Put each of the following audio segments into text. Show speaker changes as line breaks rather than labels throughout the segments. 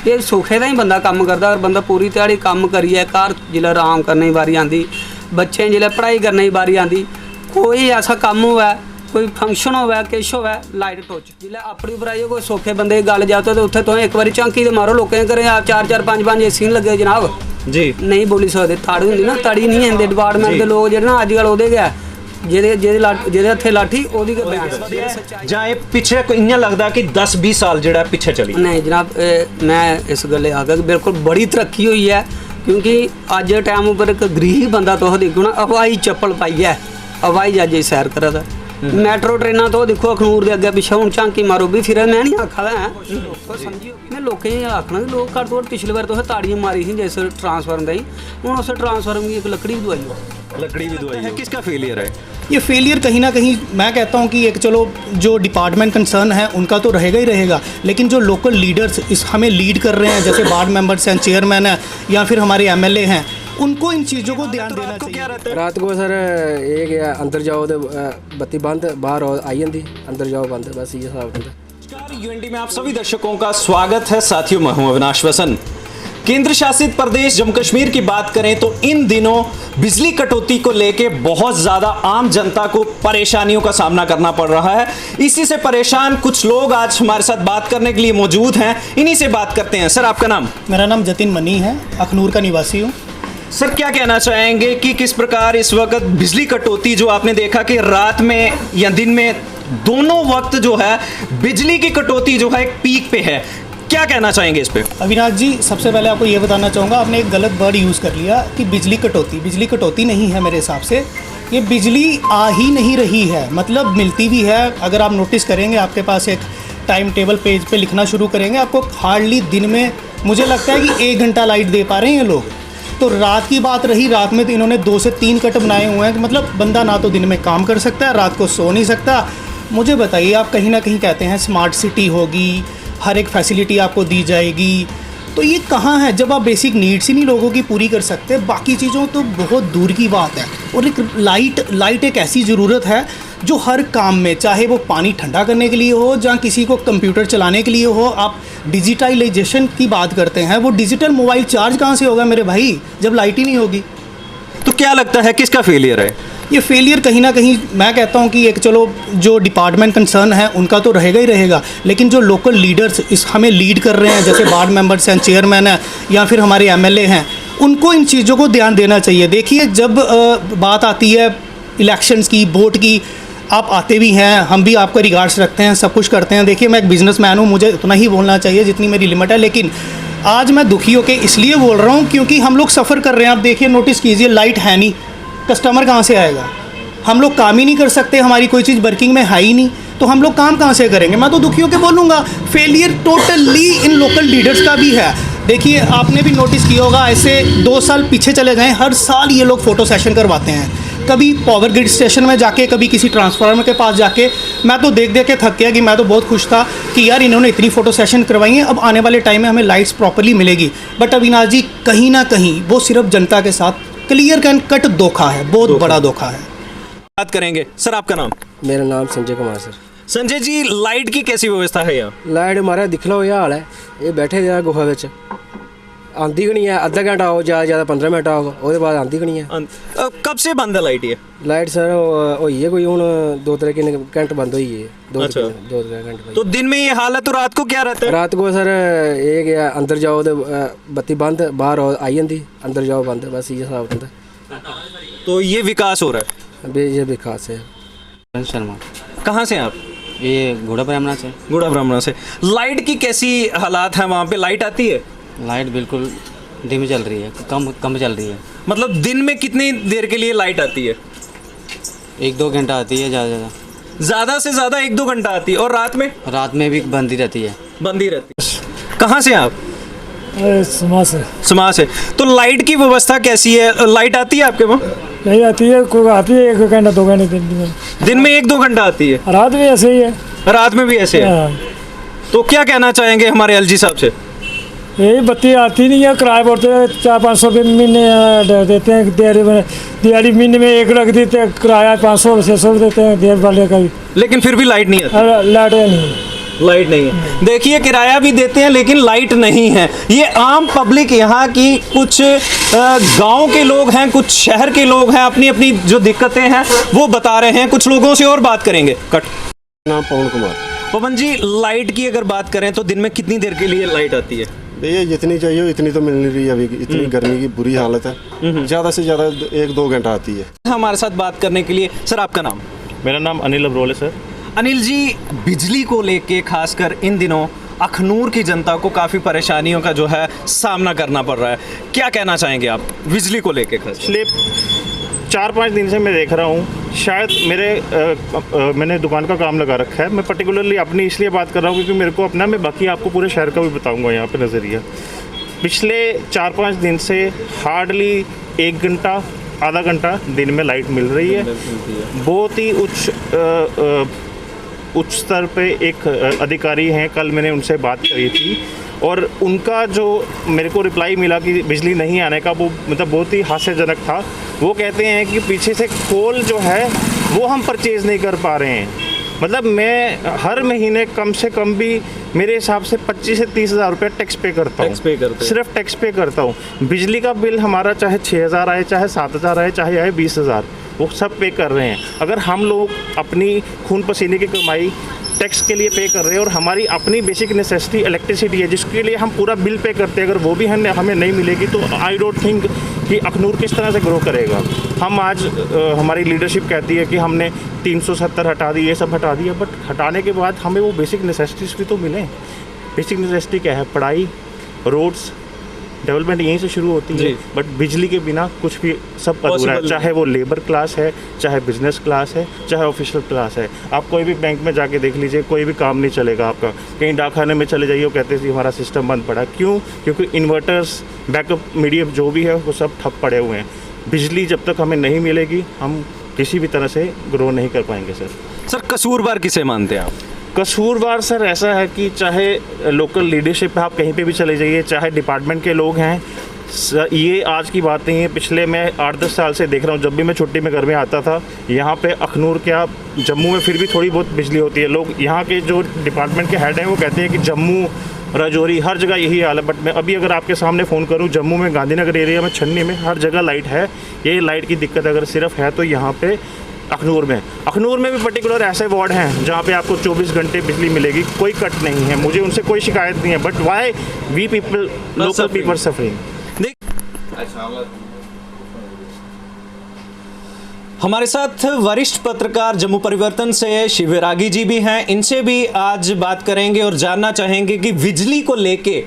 ये सौखे का ही बंदा काम करता और बंदा पूरी दिहाड़ी काम करिए घर जिसलै आराम करने की बारी आती बच्चे जिसलै पढ़ाई करने की बारी आती कोई ऐसा काम होवे कोई फंक्शन होवे किश होवे लाइट टुच जिसलै अपनी बुराई कोई सौखे बंदे की गल जाते तो उत्थे तुम एक बार झांकी तो मारो लोगों के घरें 4-4 5-5 AC लगे जनाब
जी
नहीं बोली सकते ताड़ी होंदी ना ताड़ी नहीं आते डिपार्टमेंट के लोग जेह्ड़े ना अजकल ओहदे गै जेह्दे हत्थे लाठी ओहदी गै बयान
जां एह् पिछे इ'यां लगदा कि 10-20 साल जेह्ड़ा पिछे चली
नहीं जनाब मैं इस गल्ले आखगा कि बिल्कुल बड़ी तरक्की हुई है क्योंकि अज दे टाइम उपर एक गरीब बंदा तुस दिक्खो ना हवाई चप्पल पाइयै हवाई जहाजे सैर करा दा मैट्रो ट्रेनां तो दिक्खो अखनूर के अग्गे पिछे हुण झांकी मारो भी फिर मैं नहीं आखा दा समझियो मैं लोकें गी आखना कि लोग घट्ट तो घट्ट पिछली बार तुसें ताड़ियां मारी ही जिस ट्रांसफार्म ताईं हुण उस ट्रांसफार्म की एक लकड़ी भी दुआई
है किसका फेलियर है
ये फेलियर कहीं ना कहीं मैं कहता हूँ कि एक चलो जो डिपार्टमेंट कंसर्न है उनका तो रहेगा ही रहेगा, लेकिन जो लोकल लीडर्स इस हमें लीड कर रहे हैं जैसे वार्ड मेंबर्स हैं, चेयरमैन हैं या फिर हमारे MLA हैं, उनको इन चीज़ों को ध्यान देना चाहिए।
रात को सर ये क्या अंदर जाओ तो बत्ती बंद, बाहर आई जाती, अंदर जाओ बंद, बस ये हिसाब होता।
यूएनडी में आप सभी दर्शकों का स्वागत है। साथियों मैं हूं अविनाश वसन। केंद्र शासित प्रदेश जम्मू कश्मीर की बात करें तो इन दिनों बिजली कटौती को लेके बहुत ज्यादा आम जनता को परेशानियों का सामना करना पड़ रहा है। इसी से परेशान कुछ लोग आज हमारे साथ बात करने के लिए मौजूद हैं, इन्हीं से बात करते हैं। सर आपका नाम?
मेरा नाम जतिन मनी है, अखनूर का निवासी हूँ।
सर क्या कहना चाहेंगे कि किस प्रकार इस वक्त बिजली कटौती जो आपने देखा कि रात में या दिन में दोनों वक्त जो है बिजली की कटौती जो है एक पीक पे है, क्या कहना चाहेंगे इस पे?
अविनाश जी सबसे पहले आपको ये बताना चाहूँगा, आपने एक गलत वर्ड यूज़ कर लिया कि बिजली कटौती नहीं है। मेरे हिसाब से ये बिजली आ ही नहीं रही है, मतलब मिलती भी है। अगर आप नोटिस करेंगे आपके पास एक टाइम टेबल पेज पे लिखना शुरू करेंगे, आपको हार्डली दिन में मुझे लगता है कि 1 घंटा लाइट दे पा रहे हैं ये लोग। तो रात की बात रही, रात में तो इन्होंने 2 से 3 कट बनाए हुए हैं कि मतलब बंदा ना तो दिन में काम कर सकता है, रात को सो नहीं सकता। मुझे बताइए, आप कहीं ना कहीं कहते हैं स्मार्ट सिटी होगी, हर एक फैसिलिटी आपको दी जाएगी, तो ये कहाँ है जब आप बेसिक नीड्स ही नहीं लोगों की पूरी कर सकते। बाकी चीज़ों तो बहुत दूर की बात है। और एक लाइट एक ऐसी ज़रूरत है जो हर काम में, चाहे वो पानी ठंडा करने के लिए हो या किसी को कंप्यूटर चलाने के लिए हो। आप डिजिटलाइजेशन की बात करते हैं, वो डिजिटल मोबाइल चार्ज कहाँ से होगा मेरे भाई जब लाइट ही नहीं होगी।
तो क्या लगता है किसका फेलियर है?
ये फेलियर कहीं ना कहीं मैं कहता हूँ कि एक चलो जो डिपार्टमेंट कंसर्न है उनका तो रहेगा ही रहेगा, लेकिन जो लोकल लीडर्स इस हमें लीड कर रहे हैं जैसे वार्ड मेंबर्स हैं, चेयरमैन हैं या फिर हमारे MLA हैं, उनको इन चीज़ों को ध्यान देना चाहिए। देखिए जब बात आती है इलेक्शंस की, वोट की, आप आते भी हैं, हम भी आपका रिगार्ड्स रखते हैं, सब कुछ करते हैं। देखिए मैं एक बिजनेसमैन हूँ, मुझे उतना ही बोलना चाहिए जितनी मेरी लिमिट है, लेकिन आज मैं दुखी होकर इसलिए बोल रहा हूँ क्योंकि हम लोग सफ़र कर रहे हैं। आप देखिए नोटिस कीजिए, लाइट है नहीं, कस्टमर कहाँ से आएगा? हम लोग काम ही नहीं कर सकते, हमारी कोई चीज़ वर्किंग में है ही नहीं, तो हम लोग काम कहाँ से करेंगे? मैं तो दुखी होकर बोलूँगा failure totally in local leaders का भी है। देखिए आपने भी नोटिस किया होगा, ऐसे 2 साल पीछे चले जाएँ, हर साल ये लोग फ़ोटो सेशन करवाते हैं, कभी पावर ग्रिड स्टेशन में जाके, कभी किसी ट्रांसफार्मर के पास जाके। मैं तो देख के थक गया कि मैं तो बहुत खुश था कि यार इन्होंने इतनी फ़ोटो सेशन करवाई हैं, अब आने वाले टाइम में हमें लाइट्स प्रॉपरली मिलेगी। बट अविनाश जी कहीं ना कहीं वो सिर्फ जनता के साथ क्लियर एंड कट धोखा है, बहुत बड़ा धोखा है।
बात करेंगे। सर आपका नाम?
मेरा नाम संजय कुमार सर।
संजय जी लाइट की कैसी व्यवस्था है यहाँ?
लाइट हमारा दिख लो ये हाल है, ये बैठे थे गुफा में, आंदी भी नहीं है। आधा घंटा आओ, ज़्यादा 15 मिनट आओ, उसके बाद आंदी भी नहीं है।
कब से बंद है लाइट? ये
लाइट सर होई है कोई हूँ 2-3 घंटे बंद हुई है, 2-3 घंटे।
तो दिन में ये हाल है, तो रात को क्या रहता है?
रात को सर ये क्या अंदर जाओ तो बत्ती बंद, बाहर आई जाती, अंदर जाओ बंद, बस ये हिसाब होता है।
तो ये विकास हो रहा है?
ये विकास है।
शर्मा।
कहाँ से आप?
ये घोड़ा ब्राह्मणा से।
घोड़ा ब्राह्मणा से। लाइट की कैसी हालात है वहाँ पे? लाइट आती है?
लाइट बिल्कुल धीमी चल रही है, कम चल रही है।
मतलब दिन में कितनी देर के लिए लाइट आती है?
1-2 घंटा आती है
ज़्यादा से ज़्यादा 1-2 घंटा आती है। और रात में?
रात में भी बंद ही रहती है।
बंद ही रहती है। कहाँ से आप? समाज से। तो लाइट की व्यवस्था कैसी है? लाइट आती है आपके वहाँ?
नहीं आती है, कोई आती है 1 घंटा 2 घंटे
दिन में 1-2 घंटा आती है।
रात में ऐसे ही है।
रात में भी ऐसे है। तो क्या कहना चाहेंगे हमारे LG साहब से?
यही बत्ती आती नहीं है, किराए बढ़ते हैं, 400-500 रुपये महीने देते हैं। दिहाड़ी महीने में 1 रख देते हैं, किराया 500-600 देते हैं देर वाले का भी,
लेकिन फिर भी लाइट नहीं आती।
लाइट नहीं।
लाइट नहीं है। देखिए किराया भी देते हैं लेकिन लाइट नहीं है। ये आम पब्लिक यहाँ की, कुछ गांव के लोग हैं, कुछ शहर के लोग हैं, अपनी अपनी जो दिक्कतें हैं वो बता रहे हैं। कुछ लोगों से और बात करेंगे। कट
नाम पवन कुमार।
पवन जी, लाइट की अगर बात करें तो दिन में कितनी देर के लिए लाइट आती है?
भैया जितनी चाहिए इतनी तो मिल नहीं रही है अभी, इतनी गर्मी की बुरी हालत है। ज़्यादा से ज़्यादा 1-2 घंटा आती है।
हमारे साथ बात करने के लिए सर, आपका नाम?
मेरा नाम अनिल अब्रोल है सर।
अनिल जी, बिजली को लेके खासकर इन दिनों अखनूर की जनता को काफ़ी परेशानियों का जो है सामना करना पड़ रहा है, क्या कहना चाहेंगे आप बिजली को लेके? खास
पिछले 4-5 दिन से मैं देख रहा हूँ, शायद मैंने दुकान का काम लगा रखा है। मैं पर्टिकुलरली अपनी इसलिए बात कर रहा हूँ क्योंकि मेरे को अपना, मैं बाकी आपको पूरे शहर का भी बताऊँगा यहाँ पे नज़रिया। पिछले 4-5 दिन से हार्डली 1 घंटा, आधा घंटा दिन में लाइट मिल रही है। बहुत ही उच्च स्तर पे एक अधिकारी हैं, कल मैंने उनसे बात करी थी और उनका जो मेरे को रिप्लाई मिला कि बिजली नहीं आने का, वो मतलब बहुत ही हास्यजनक था। वो कहते हैं कि पीछे से कोल जो है वो हम परचेज़ नहीं कर पा रहे हैं। मतलब मैं हर महीने कम से कम भी मेरे हिसाब से 25 से 30 हज़ार रुपये टैक्स पे करता हूँ। सिर्फ टैक्स पे करता हूँ। बिजली का बिल हमारा चाहे 6,000 आए, चाहे 7,000 आए, चाहे आए 20,000, वो सब पे कर रहे हैं। अगर हम लोग अपनी खून पसीने की कमाई टैक्स के लिए पे कर रहे हैं और हमारी अपनी बेसिक नेसेसिटी इलेक्ट्रिसिटी है जिसके लिए हम पूरा बिल पे करते हैं, अगर वो भी हमें नहीं मिलेगी तो आई डोंट थिंक कि अखनूर किस तरह से ग्रो करेगा। हम आज हमारी लीडरशिप कहती है कि हमने 370 हटा दी, ये सब हटा दिया, बट हटाने के बाद हमें वो बेसिक नेसेसिटीज़ भी तो मिलें। बेसिक नेसेसिटी क्या है? पढ़ाई, रोड्स, डेवलपमेंट यहीं से शुरू होती है। बट बिजली के बिना कुछ भी सब अधूरा है, चाहे वो लेबर क्लास है, चाहे बिजनेस क्लास है, चाहे ऑफिशियल क्लास है। आप कोई भी बैंक में जाके देख लीजिए, कोई भी काम नहीं चलेगा आपका। कहीं डाकखाने में चले जाइए, वो कहते हैं हमारा सिस्टम बंद पड़ा। क्यों? क्योंकि इन्वर्टर्स, बैकअप मीडियम जो भी है वो सब ठप पड़े हुए हैं। बिजली जब तक हमें नहीं मिलेगी हम किसी भी तरह से ग्रो नहीं कर पाएंगे। सर
कसूरवार किसे मानते हैं आप?
कसूरवार सर ऐसा है कि चाहे लोकल लीडरशिप है, आप कहीं पे भी चले जाइए, चाहे डिपार्टमेंट के लोग हैं, ये आज की बात नहीं है। पिछले मैं 8-10 साल से देख रहा हूँ, जब भी मैं छुट्टी में घर में आता था, यहाँ पे अखनूर क्या, जम्मू में फिर भी थोड़ी बहुत बिजली होती है। लोग यहाँ के जो डिपार्टमेंट के हेड हैं वो कहते हैं कि जम्मू, राजौरी, हर जगह यही हाल है। बट मैं अभी अगर आपके सामने फ़ोन करूँ, जम्मू में गांधीनगर एरिया में, छन्नी में, हर जगह लाइट है। ये लाइट की दिक्कत अगर सिर्फ है तो यहाँ पे अखनूर में भी पर्टिकुलर ऐसे वार्ड हैं जहाँ पे आपको 24 घंटे बिजली मिलेगी, कोई कट नहीं है। मुझे उनसे कोई शिकायत नहीं है, but why we people, local people suffering.
हमारे साथ वरिष्ठ पत्रकार जम्मू परिवर्तन से शिव वैरागी जी भी हैं। इनसे भी आज बात करेंगे और जानना चाहेंगे कि बिजली को लेके,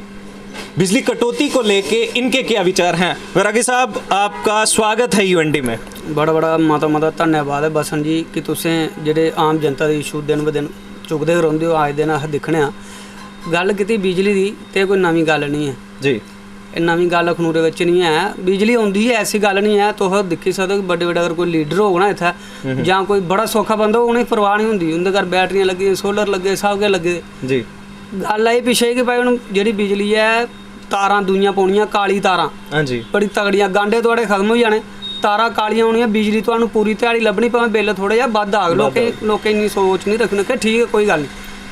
बिजली कटौती को लेके इनके क्या विचार हैं। वैरागी साहब, आपका स्वागत है यूएनडी में।
बड़ा मता धन्यवाद है बसन जी कि तुसें जेह्ड़े आम जनता दे इशू दिन ब दिन चुकदे रौंह्दे हो, आए दिन अस दिक्खने आं। गल कीती बिजली दी ते कोई नवीं गल नहीं है
जी।
नवीं गल अखनूर विच नहीं है। बिजली आउंदी है, ऐसी गल नहीं है। तुस दिक्खी सकदे हो बड्डे अगर कोई लीडर होग ना इत्थै, जां कोई बड़ा सौखा बंदा होग, उ'नेंगी परवाह नहीं हुंदी। उं'दे घर बैटरियां लग्गी, सोलर लग्गे, सब किश लग्गे
जी।
गल आई पिच्छे कि भाई हुण जेह्ड़ी बिजली है, तारां दूइयां पौणियां, काली तारां,
हाँ जी,
बड़ी तगड़ियां, गांडे तुहाडे खत्म हो जाने, तारां कालियां होणियां, बिजली तुहानूं पूरी ध्याड़ी लब्भनी, भावें बिल थोड़ा जिहा बद्ध आग। लोकें इन्नी सोच नहीं रखनी कि ठीक है कोई गल नहीं,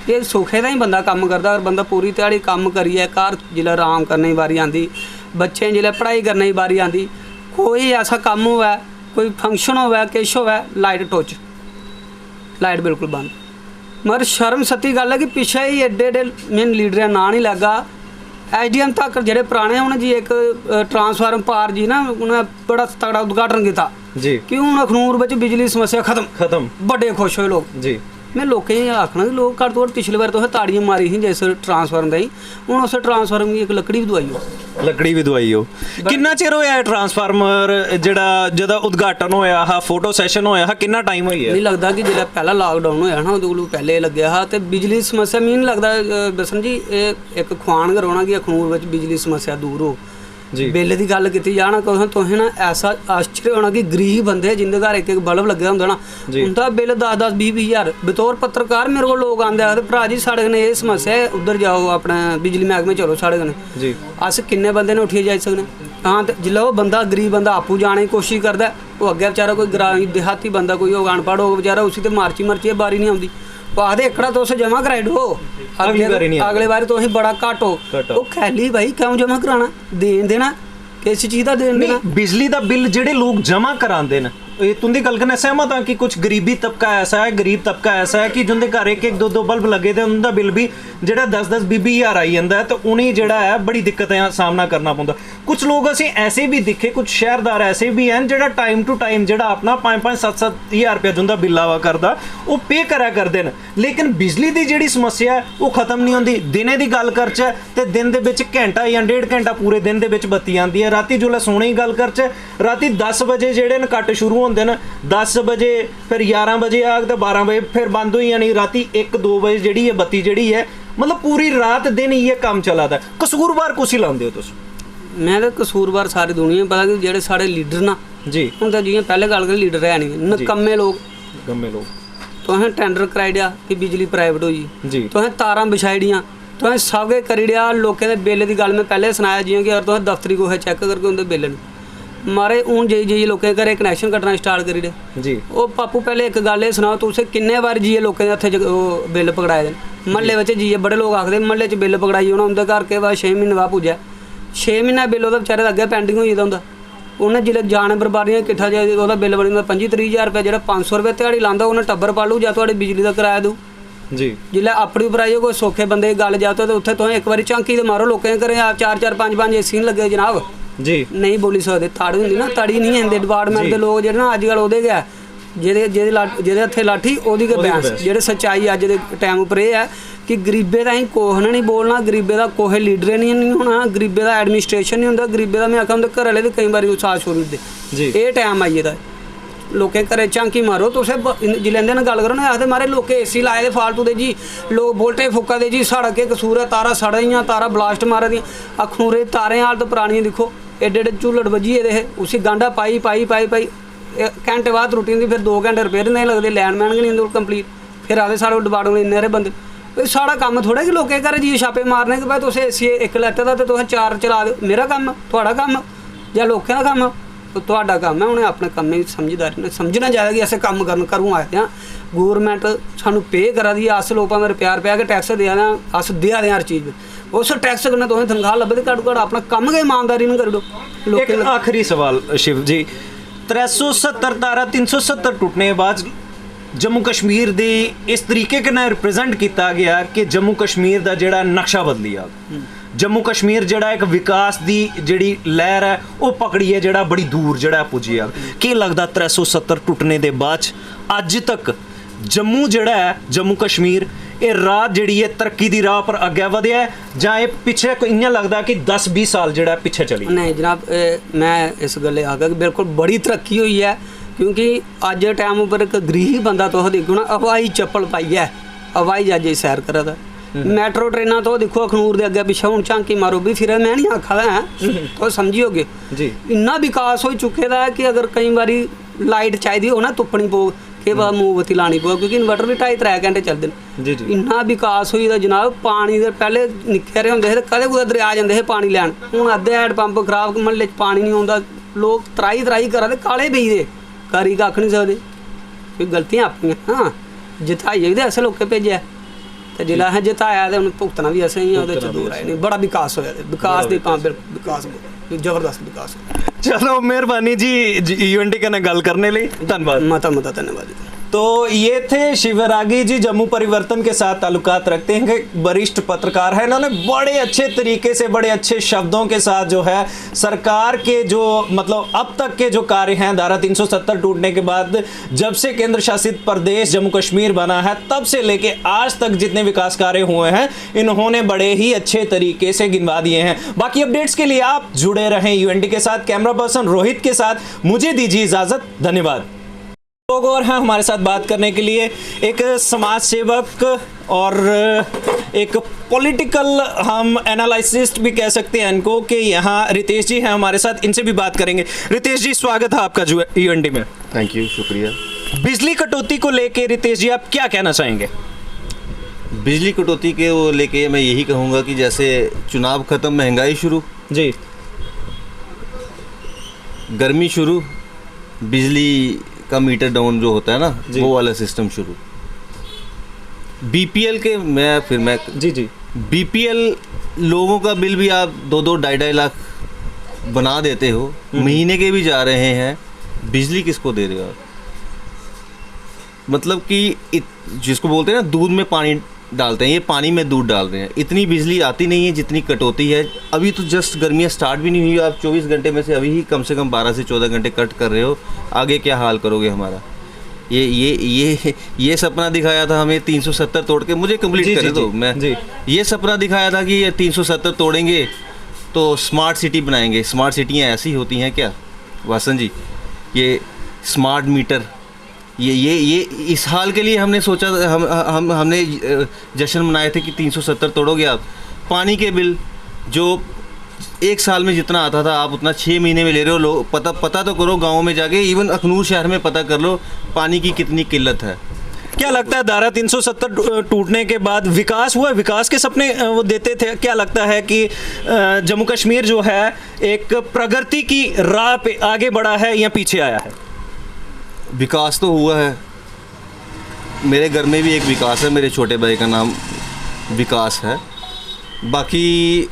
ये सुखे दा ही बंदा कम्म करदा। अगर बंदा पूरी ध्याड़ी कम्म करियै घर जिल्लै आराम करने दी बारी आंदी, बच्चें जिल्लै पढ़ाई करने दी बारी आंदी, कोई ऐसा कम्म होवै, कोई फंक्शन होवै, किश होवै, लाइट टुच, लाइट बिल्कुल बंद। मगर शर्म सत्ती गल है कि पिछे ही एड्डे एड्डे मेन लीडरें नां नहीं लग्गा। SDM तक जेह्ड़े पुराने उ'नें जी एक ट्रांसफार्म पार जी ना, उ'नें बड़ा तगड़ा उद्घाटन कीता जी कि हूँ अखनूर बिच बिजली समस्या खत्म। बड़े खुश होए लोग जी। मैं लोकें गी आखना कि लोग घट्ट तो घट्ट पिछले बार तुसें ताड़ियां मारी ही जिस ट्रांसफार्म दी, हूँ उस ट्रांसफार्म गी इक लकड़ी भी दवाई हो।
किन्ना चिर होया ट्रांसफार्मर जेह्दा उद्घाटन होया हा, फोटो सैशन होया हा, किन्ना टाइम होई है?
मिगी लगदा कि जेल्लै पैह्ला लाकडाउन होया ना, उदे कोलू पैह्ले लग्गेआ हा। ते बिजली समस्या मिगी नहीं लगदा दसन जी एह् इक खुआन गै रौह्ना कि अखनूर बिच बिजली समस्या दूर हो जी। बिल की गल की जाना, तुसें ना ऐसा आश्चर्य होना कि गरीब बंदे जिंदे घर एक बल्ब लग्गे होंदा ना, उनका बिल 10-10, 20-20 हज़ार। बतौर पत्रकार मेरे को लोग आंदे आखदे भरा जी साढ़े कन्नै एह् समस्या है, उद्धर जाओ अपने बिजली मैह्कमे चलो साढ़े कन्नै जी। अस किन्ने बंदे ने उठियै जाई सकने? हाँ, ते जिल्लै ओह् बंदा गरीब बंदा आपूं जाने की कोशिश करदा, ओह् अग्गें बेचारा कोई ग्रामीण देहाती बंदा कोई होग, अनपढ़ होग बेचारा, उसी ते मार्ची बारी नहीं आउंदी। आखदे एकड़ा तुस जमा कराई दो,
अगली बारी नहीं
अगले बारी तुस बड़ा घट हो।
घट हो।
वो खैली भाई क्यों जमा कराना, देन देना किस चीज़ का देन देना।
बिजली का बिल जेडे लोग जमा कराते हैं, ये तुंदी गल कन्नै सहमत हाँ कि कुछ गरीबी तबका ऐसा है, गरीब तबका ऐसा है कि जिंदे घर एक एक दो दो बल्ब लगे थे उनका बिल भी जेड़ा 10-10 20 हज़ार आई जाता है, तो उन्हें जेड़ा है बड़ी दिक्कतें का सामना करना पौंदा। कुछ लोग असीं ऐसे भी दिखे, कुछ शहरदार ऐसे भी हैं जेड़ा टाइम टू टाइम जेड़ा अपना 5-5 7-7 हज़ार रुपया जिंदा बिल आवा करदा वो पे करा करदे न, लेकिन बिजली की जिहड़ी समस्या है वो खत्म नहीं होंदी। दिने की गल करचै ते दिन दे विच घंटा या 1.5 घंटा पूरे दिन दे विच बत्ती आंदी है। राती जोल्लै सोने की गल करचै, राती 10 बजे जेड़े न कट शुरू होंदे न, 10 बजे फिर 11 बजे आग तो 12 बजे फिर बंद हो जानी, राती 1-2 बजे जेड़ी है बत्ती जेड़ी है, मतलब पूरी रात दिन ये काम चला था। कसूरवार कुछ लाते हो तुम?
मैं तो कसूरवार सारी दुनिया पता कि जेड़े साढ़े लीडर ना
जी
हूँ तो जियां पहले गल कर लीडर है नहीं, नकम्मे लोग।
गम्मे लोग
तुसें टेंडर कराई दिया कि बिजली प्राइवेट होई
जी,
तुसें तारां बिछाई दियां, तुसें सब किश करी दिया। लोकें दे बिल की गल मैं पहले सनाया जियां कि अगर तुसें दफ्तरी कोहे चैक करके उंदे बिल न मारे हूँ जी लोकें घरें कनैक्शन कट्टना स्टार्ट करी दे
जी।
ओ पापू पहले एक गल सनाओ, तुसें किन्ने बार जी लोकें दे हत्थे बिल पकड़ाए दे म्हल्ले बिच जी बड़े लोग आखदे म्हल्ले च बिल पकड़ाई होना, उंदे घर के बाद 6 महीने बाद पुज्जा 6 महीना बिल ओह्दा बेचारे दा अग्गे पेंडिंग होई गेदा होंदा। उन्हें जिल्लै जाने बरबारियां किट्ठा जाए ओह्दा बिल बनी जंदा 25-30 हज़ार रुपया, जेह्ड़ा 500 रुपये ध्याड़ी लांदा उन्हें टब्बर पालू जां तुहाड़ी बिजली दा कराया दू
जी।
जिल्लै अपनी उप्पर कोई सौखे बंदे दी गल जाओ तो उत्थे तुसें एक बारी झांकी ते मारो, लोकें घरें 4-4 5-5 एसी नहीं लगे जनाब
जी,
नहीं बोली सकदे। ताड़ी होंदी ना, ताड़ी नहीं आंदे डिपार्टमेंट दे लोग जेह्ड़े ना अज्जकल ओह्दे गै जेह्दे हत्थे लाठी ओह्दी गै बैंस। जेह्ड़े सच्चाई अज्ज दे टाइम उप्पर एह् है कि गरीबे दा असीं कुछ नहीं बोलना, गरीबे दा कोहे लीडर नहीं होना, गरीबे दा एडमिनिस्ट्रेशन नहीं होंदा, गरीबे दा मैं आखां उंदे घरै आह्ले बी केईं बारी साथ छोड़ी ओड़दे
जी।
एह् टाइम आई गेदा लोकें घरें झांकी मारो। तुसें जिल्लै इंदे नाल गल करो ना आखदे मारे लोकें एसी लाए दे फालतू दे जी, लोग वोल्टेज फुक्का दे जी, साढ़ा केह् कसूर है, तारां सड़ा दियां, तारां ब्लास्ट मारा दियां। अखनूरे तारें हालत परानियां दिक्खो, एड्डे एड्डे झूलड़ बज्जी गेदे हे, उसी गांडा पाई घंटे बाद त्रुट्टी जंदी, फिर 2 घंटे रिपेयर नहीं लगदे, लैंडमैन गै नहीं होंदे कंप्लीट, फिर आखदे साढ़े डिपार्टमेंट इन्ने हारे बंदे। साढ़ा कम्म थोड़ा कि लोकें घर जी छापे मारने कि भाई तुसें एसी इक लैते दा ते तुसें 4 चला दो, मेरा कम्म थुआढ़ा कम्म जां लोकें दा कम्म? तुहाडा कम्म है, उन्हें अपने कम्मे दी समझदारी ने समझना चाहिदा कि असें कम्म करूं आए आं। गौरमेंट सानूं पे करा दी है, अस लोग भावें रुपया के टैक्स देआ दे, अस देआ दे हर चीज़ उस टैक्स कन्नै तुसें तनखाह लब्भे ते घट्ट अपना कम्म गै ईमानदारी नाल करी ओड़ो।
एक आखिरी सवाल शिव जी, 370 धारा 370 टूटने के बाद जम्मू कश्मीर दे इस तरीके कन्नै रिप्रजेंट किया गया कि जम्मू कश्मीर दा जेड़ा नक्शा बदली आ, जम्मू कश्मीर जेड़ा एक विकास दी जेड़ी लहर है वो पकड़िए जेड़ा बड़ी दूर जेड़ा पुजी आ। केह् लगदा 370 टूटने दे बाद अज तक जम्मू जेड़ा है जम्मू कश्मीर ये राह जेड़ी है तरक्की दी राह पर अग्गे वधिया है जां एह् पिछे इ'यां लगदा कि 10-20 साल जेड़ा पिछे चली? नहीं
जनाब, मैं इस गल्ले आखगा कि बिल्कुल बड़ी तरक्की हुई है, क्योंकि अज टाइम उपर एक गरीब बंदा तुस दिक्खो ना हवाई चप्पल पाइयै हवाई जहाजे सैर करा दा, मैट्रो ट्रेनां तो दिक्खो अखनूर दे अग्गे पिछे हुण झांकी मारो भी फिर मैं नहीं आखा दा तुस समझी होगे जी। इन्ना विकास हो चुके दा है कि अगर कई बारी लाइट चाहिदी हो ना तुप्पनी पौग कि मोमबत्ती लानी पौग, क्योंकि इन्वर्टर भी 2.5-3 घंटे चलदे न। इन्ना विकास होई दा जनाब। पानी दे पैह्ले निक्के हारे होंदे हे ते कदें कुदै दरिया जंदे हे पानी लैन, हुण अद्धे हैंड पंप खराब, म्हल्ले च पानी नहीं औंदा, लोग त्राई करा दे, काले पेई दे, करी कक्ख नहीं सकदे। कोई गलतियां अपनियां, हाँ जिताइए ते असें लोकें भेजेआ ते जिल्लै असें जिताया ते उन्हें भुगतना भी असें ही, ओह्दे च दूर आए नहीं। बड़ा विकास होया, विकास दी विकास जबरदस्त विकास।
चलो मेहरबानी जी यूएनटी कन्नै गल करने लिए धन्यवाद,
मता धन्यवाद।
तो ये थे शिवरागी जी, जम्मू परिवर्तन के साथ ताल्लुकात रखते हैं, वरिष्ठ पत्रकार है। इन्होंने बड़े अच्छे तरीके से बड़े अच्छे शब्दों के साथ जो है सरकार के जो मतलब अब तक के जो कार्य हैं धारा 370 टूटने के बाद जब से केंद्र शासित प्रदेश जम्मू कश्मीर बना है तब से लेके आज तक जितने विकास कार्य हुए हैं इन्होंने बड़े ही अच्छे तरीके से गिनवा दिए हैं। बाकी अपडेट्स के लिए आप जुड़े रहें यूएनटी के साथ। कैमरा पर्सन रोहित के साथ मुझे दीजिए इजाजत, धन्यवाद। लोग और हैं हमारे साथ बात करने के लिए, एक समाज सेवक और एक पॉलिटिकल हम एनालिसिस्ट भी कह सकते हैं इनको, कि यहाँ रितेश जी हैं हमारे साथ, इनसे भी बात करेंगे। रितेश जी स्वागत है आपका यूएनटी में।
थैंक यू, शुक्रिया।
बिजली कटौती को लेके रितेश जी आप क्या कहना चाहेंगे?
बिजली कटौती के वो लेके मैं यही कहूँगा कि जैसे चुनाव ख़त्म, महंगाई शुरू
जी,
गर्मी शुरू, बिजली का मीटर डाउन जो होता है ना वो वाला सिस्टम शुरू। बीपीएल के मैं
जी
बीपीएल लोगों का बिल भी आप 2-2 लाख बना देते हो, महीने के भी जा रहे हैं, बिजली किसको दे रहे हो आप? मतलब कि जिसको बोलते हैं ना दूध में पानी डालते हैं, ये पानी में दूध डाल रहे हैं। इतनी बिजली आती नहीं है जितनी कटौती है। अभी तो जस्ट गर्मियाँ स्टार्ट भी नहीं हुई, आप 24 घंटे में से अभी ही कम से कम 12 से 14 घंटे कट कर रहे हो। आगे क्या हाल करोगे हमारा? ये सपना दिखाया था हमें 370 तोड़ के, मुझे कंप्लीट करे दो। मैं ये सपना दिखाया था कि ये 370 तोड़ेंगे तो स्मार्ट सिटी बनाएंगे। स्मार्ट सिटियाँ ऐसी होती हैं क्या वासन जी? ये स्मार्ट मीटर, ये इस हाल के लिए हमने सोचा, हमने जश्न मनाए थे कि 370 तोड़ोगे आप। पानी के बिल जो एक साल में जितना आता था आप उतना 6 महीने में ले रहे हो। लोग पता तो करो, गाँव में जाके इवन अखनूर शहर में पता कर लो पानी की कितनी किल्लत है।
क्या लगता है धारा 370 टूटने के बाद विकास हुआ? विकास के सपने वो देते थे। क्या लगता है कि जम्मू कश्मीर जो है एक प्रगति की राह पे आगे बढ़ा है या पीछे आया है?
विकास तो हुआ है। मेरे घर में भी एक विकास है, मेरे छोटे भाई का नाम विकास है। बाकी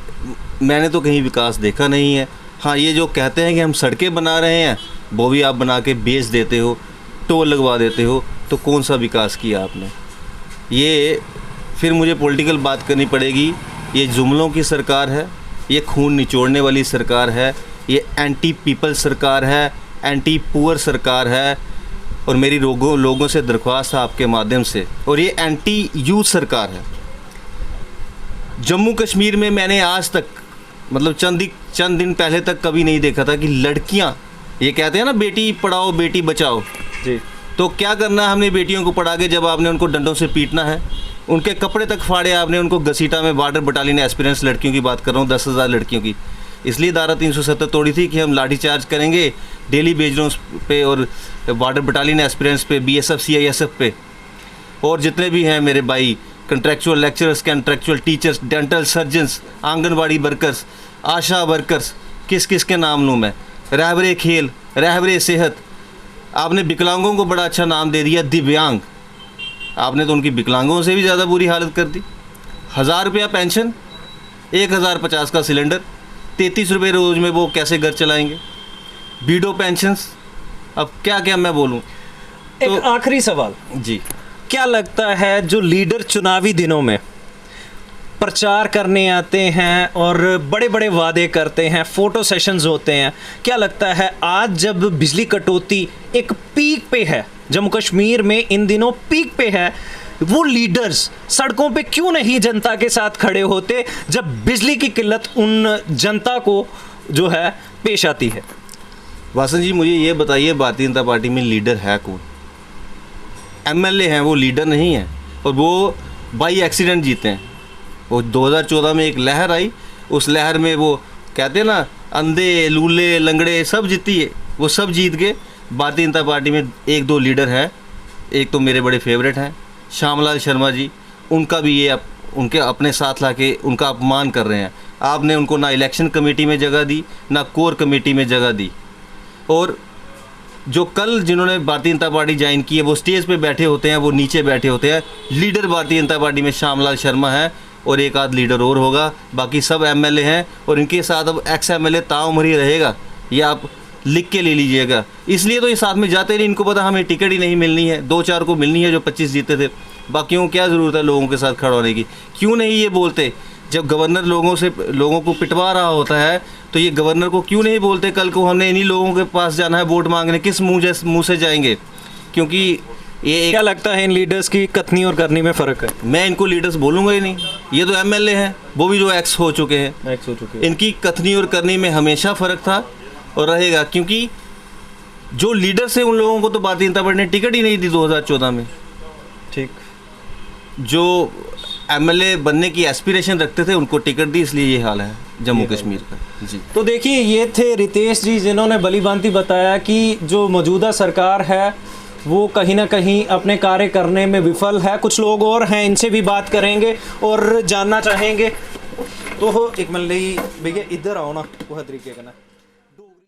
मैंने तो कहीं विकास देखा नहीं है। हाँ, ये जो कहते हैं कि हम सड़कें बना रहे हैं, वो भी आप बना के बेच देते हो, टोल लगवा देते हो, तो कौन सा विकास किया आपने? ये फिर मुझे पॉलिटिकल बात करनी पड़ेगी। ये जुमलों की सरकार है, ये खून निचोड़ने वाली सरकार है, ये एंटी पीपल सरकार है, एंटी पुअर सरकार है। और मेरी लोगों से दरख्वास्त है आपके माध्यम से, और ये एंटी यूथ सरकार है। जम्मू कश्मीर में मैंने आज तक मतलब चंद दिन पहले तक कभी नहीं देखा था कि लड़कियां, ये कहते हैं ना बेटी पढ़ाओ बेटी बचाओ
जी,
तो क्या करना है हमने बेटियों को पढ़ा के जब आपने उनको डंडों से पीटना है, उनके कपड़े तक फाड़े आपने, उनको घसीटा में बॉर्डर बटालियन एस्पिरेंट्स लड़कियों की बात कर रहा हूँ, 10,000 लड़कियों की। इसलिए धारा 370 तोड़ी थी कि हम लाठीचार्ज करेंगे डेली बेजरों पे और बॉर्डर बटालियन एस्पिरेंट्स पे, BSF CISF पे, और जितने भी हैं मेरे भाई contractual lecturers, contractual teachers, dental surgeons, anganwadi workers, ASHA workers, किस किस के नाम लूँ मैं, रहबरे खेल, रहबरे सेहत। आपने विकलांगों को बड़ा अच्छा नाम दे दिया दिव्यांग, आपने तो उनकी विकलांगों से भी ज़्यादा बुरी हालत कर दी। 1000 रुपया पेंशन, 1050 का सिलेंडर, 33 रुपये रोज़ में वो कैसे घर चलाएंगे? बीडो पेंशन्स, अब क्या क्या मैं बोलूँ।
एक आखिरी सवाल
जी,
क्या लगता है जो लीडर चुनावी दिनों में प्रचार करने आते हैं और बड़े बड़े वादे करते हैं, फोटो सेशंस होते हैं, क्या लगता है आज जब बिजली कटौती एक पीक पे है, जम्मू कश्मीर में इन दिनों पीक पे है, वो लीडर्स सड़कों पे क्यों नहीं जनता के साथ खड़े होते जब बिजली की किल्लत उन जनता को जो है पेश आती है?
वासन जी मुझे ये बताइए, भारतीय जनता पार्टी में लीडर है कौन? MLA हैं, वो लीडर नहीं है, और वो बाई एक्सीडेंट जीते हैं। वो 2014 में एक लहर आई, उस लहर में वो कहते हैं ना अंधे लूले लंगड़े सब जीती है, वो सब जीत गए। भारतीय जनता पार्टी में 1-2 लीडर हैं, एक तो मेरे बड़े फेवरेट हैं श्यामलाल शर्मा जी, उनका भी ये उनके अपने साथ लाके उनका अपमान कर रहे हैं। आपने उनको ना इलेक्शन कमेटी में जगह दी, ना कोर कमेटी में जगह दी, और जो कल जिन्होंने भारतीय जनता पार्टी ज्वाइन की है वो स्टेज पे बैठे होते हैं, वो नीचे बैठे होते हैं। लीडर भारतीय जनता पार्टी में श्यामलाल शर्मा है और एक आध लीडर और होगा, बाकी सब MLA हैं, और इनके साथ अब ex-MLA ताउम्र ही रहेगा, ये आप लिख के ले लीजिएगा। इसलिए तो ये साथ में जाते नहीं, इनको पता हमें टिकट ही नहीं मिलनी है, 2-4 को मिलनी है जो 25 जीते थे, बाकियों को क्या ज़रूरत है लोगों के साथ खड़ा होने की? क्यों नहीं ये बोलते? जब गवर्नर लोगों को पिटवा रहा होता है तो ये गवर्नर को क्यों नहीं बोलते कल को हमने इन्हीं लोगों के पास जाना है वोट मांगने? किस मुंह से जाएंगे? क्योंकि ये
क्या लगता है इन लीडर्स की कथनी और करनी में फ़र्क है?
मैं इनको लीडर्स बोलूँगा ही नहीं, ये तो MLA हैं, वो भी जो एक्स हो चुके हैं। इनकी कथनी और करनी में हमेशा फ़र्क था और रहेगा, क्योंकि जो लीडर्स हैं उन लोगों को तो भारतीय जनता पार्टी ने टिकट ही नहीं दी 2014 में।
ठीक,
जो MLA बनने की एस्पिरेशन रखते थे उनको टिकट दी, इसलिए ये हाल है जम्मू कश्मीर का। जी,
तो देखिए ये थे रितेश जी जिन्होंने भलीभांति बताया कि जो मौजूदा सरकार है वो कहीं ना कहीं अपने कार्य करने में विफल है। कुछ लोग और हैं, इनसे भी बात करेंगे और जानना चाहेंगे। तो एक मल्ली भैया इधर आओ ना, वो तरीके का ना।